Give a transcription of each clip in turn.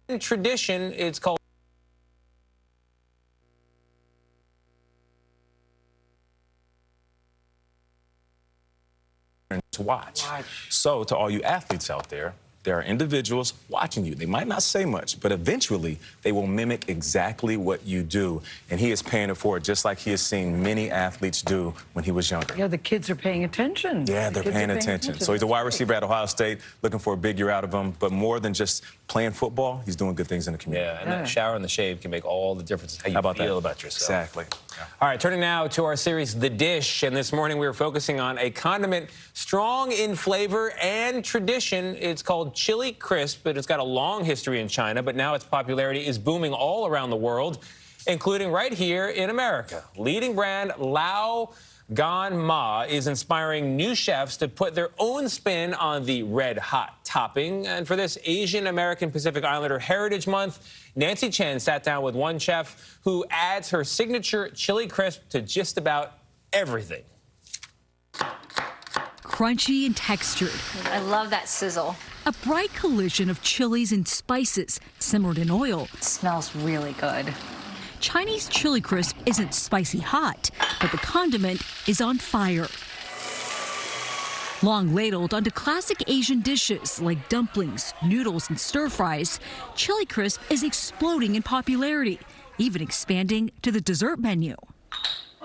In tradition, it's called to watch. So to all you athletes out there are individuals watching you. They might not say much, but eventually they will mimic exactly what you do. And he is paying it forward, just like he has seen many athletes do when he was younger. Yeah, the kids are paying attention. Yeah, they're paying attention. So he's a wide receiver at Ohio State, looking for a big year out of him. But more than just playing football, he's doing good things in the community. Yeah, and that shower and the shave can make all the difference in how you feel about yourself. Exactly. Yeah. All right, turning now to our series, The Dish. And this morning we are focusing on a condiment strong in flavor and tradition. It's called Chili Crisp, but it's got a long history in China, but now its popularity is booming all around the world, including right here in America. Leading brand Lao Gan Ma is inspiring new chefs to put their own spin on the red-hot topping. And for this Asian American Pacific Islander Heritage Month, Nancy Chen sat down with one chef who adds her signature chili crisp to just about everything. Crunchy and textured. I love that sizzle. A bright collision of chilies and spices simmered in oil. It smells really good. Chinese chili crisp isn't spicy hot, but the condiment is on fire. Long ladled onto classic Asian dishes like dumplings, noodles, and stir-fries, chili crisp is exploding in popularity, even expanding to the dessert menu.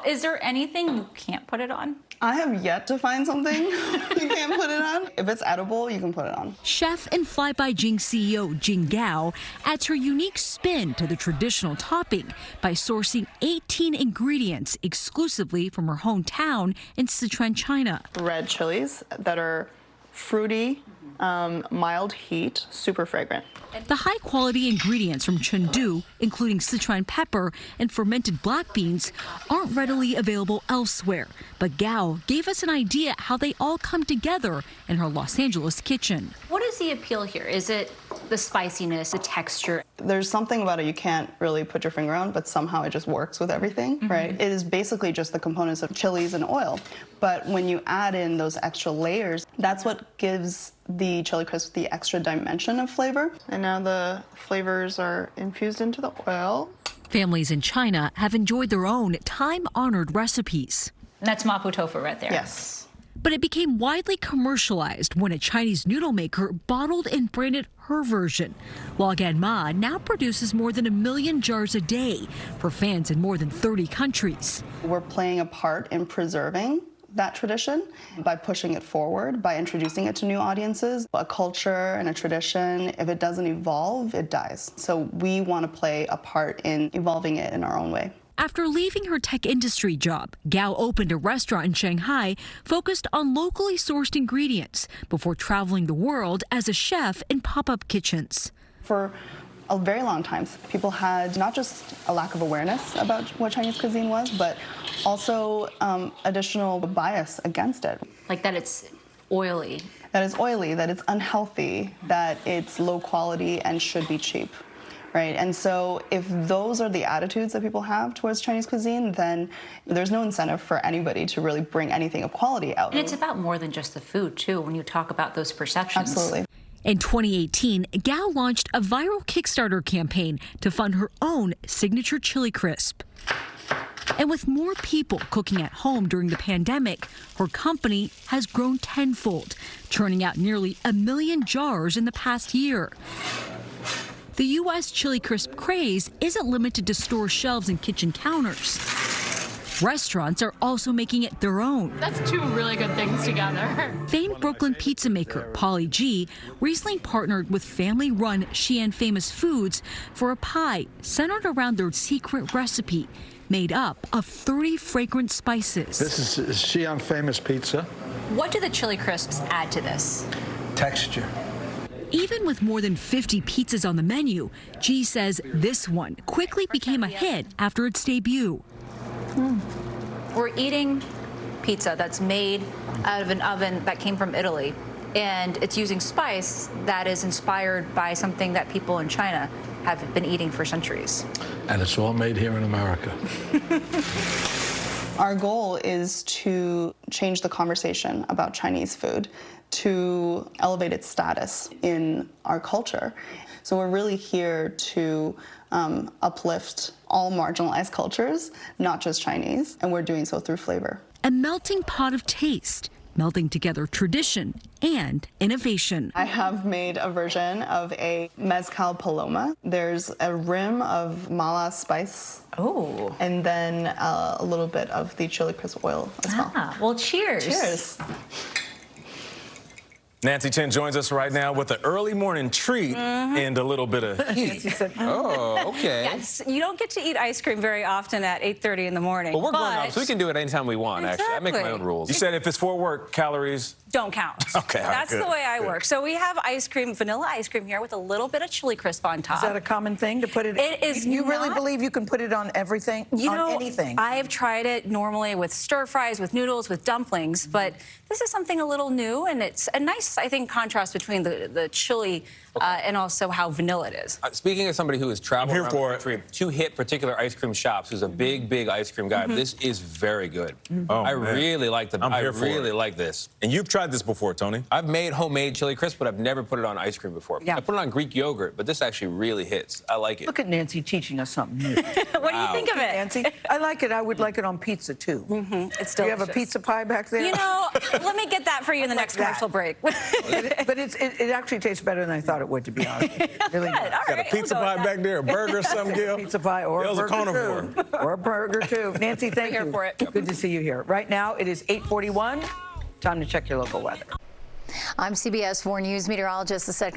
Is there anything you can't put it on? I have yet to find something you can't put it on. If it's edible, you can put it on. Chef and Fly By Jing CEO Jing Gao adds her unique spin to the traditional topping by sourcing 18 ingredients exclusively from her hometown in Sichuan, China. Red chilies that are fruity, mild heat, super fragrant. The high-quality ingredients from Chengdu, including Sichuan pepper and fermented black beans, aren't readily available elsewhere. But Gao gave us an idea how they all come together in her Los Angeles kitchen. What is the appeal here? Is it the spiciness, the texture? There's something about it you can't really put your finger on, but somehow it just works with everything, right? It is basically just the components of chilies and oil. But when you add in those extra layers, that's what gives the chili crisp the extra dimension of flavor. And now the flavors are infused into the oil. Families in China have enjoyed their own time-honored recipes. That's mapo tofu right there. Yes. But it became widely commercialized when a Chinese noodle maker bottled and branded her version. Lao Gan Ma now produces more than 1 million jars a day for fans in more than 30 countries. We're playing a part in preserving that tradition by pushing it forward, by introducing it to new audiences. A culture and a tradition, if it doesn't evolve, it dies. So we want to play a part in evolving it in our own way. After leaving her tech industry job, Gao opened a restaurant in Shanghai focused on locally sourced ingredients before traveling the world as a chef in pop-up kitchens. For a very long time, people had not just a lack of awareness about what Chinese cuisine was, but also additional bias against it. Like that it's oily. That it's oily, that it's unhealthy, that it's low quality and should be cheap. Right, and so if those are the attitudes that people have towards Chinese cuisine, then there's no incentive for anybody to really bring anything of quality out. And it's about more than just the food, too, when you talk about those perceptions. Absolutely. In 2018, Gao launched a viral Kickstarter campaign to fund her own signature chili crisp. And with more people cooking at home during the pandemic, her company has grown tenfold, churning out nearly 1 million jars in the past year. The U.S. chili crisp craze isn't limited to store shelves and kitchen counters. Restaurants are also making it their own. That's two really good things together. Famed Brooklyn pizza maker Polly G recently partnered with family-run Xi'an Famous Foods for a pie centered around their secret recipe made up of 30 fragrant spices. This is Xi'an Famous Pizza. What do the chili crisps add to this? Texture. Even with more than 50 pizzas on the menu, G says this one quickly became a hit after its debut. We're eating pizza that's made out of an oven that came from Italy, and it's using spice that is inspired by something that people in China have been eating for centuries. And it's all made here in America. Our goal is to change the conversation about Chinese food, to elevate its status in our culture. So we're really here to uplift all marginalized cultures, not just Chinese, and we're doing so through flavor. A melting pot of taste, melding together tradition and innovation. I have made a version of a mezcal paloma. There's a rim of mala spice. Oh. And then a little bit of the chili crisp oil as well. Well, cheers. Cheers. Nancy Chen joins us right now with an early morning treat and a little bit of heat. Oh, okay. Yes, you don't get to eat ice cream very often at 8:30 in the morning. Well, we're grown up, so we can do it anytime we want, actually. I make my Exactly. own rules. You said if it's for work, calories. Don't count. Okay, all right, That's good, the way I good. work. So we have ice cream, vanilla ice cream here with a little bit of chili crisp on top. Is that a common thing to put it? It is You really not. believe you can put it on everything? You on know, anything? I have tried it normally with stir fries, with noodles, with dumplings, but this is something a little new, and it's a nice, I think, contrast between the chili and also how vanilla it is. Speaking of somebody who has traveled I'm here around for the it. country to hit particular ice cream shops, who's a big ice cream guy, this is very good. I man. really like the. I'm I here for really it. like this. And you've tried this before, Tony. I've made homemade chili crisp, but I've never put it on ice cream before. Yeah. I put it on Greek yogurt, but this actually really hits. I like it. Look at Nancy teaching us something new. What do you think of it? Nancy, I like it. I would like it on pizza, too. It's Do you delicious. have a pizza pie back there? You know, let me get that for you in the next that. commercial break. But it actually tastes better than I thought it would, to be honest. It really Good. does. All Got a right, pizza we'll go pie with back there, a burger or something, Gil? Pizza pie or Gil's a a burger, carnivore. too. Or a burger, too. Nancy, thank here you. for it. Good to see you here. Right now, it is 8:41. Time to check your local weather. I'm CBS 4 News meteorologist, the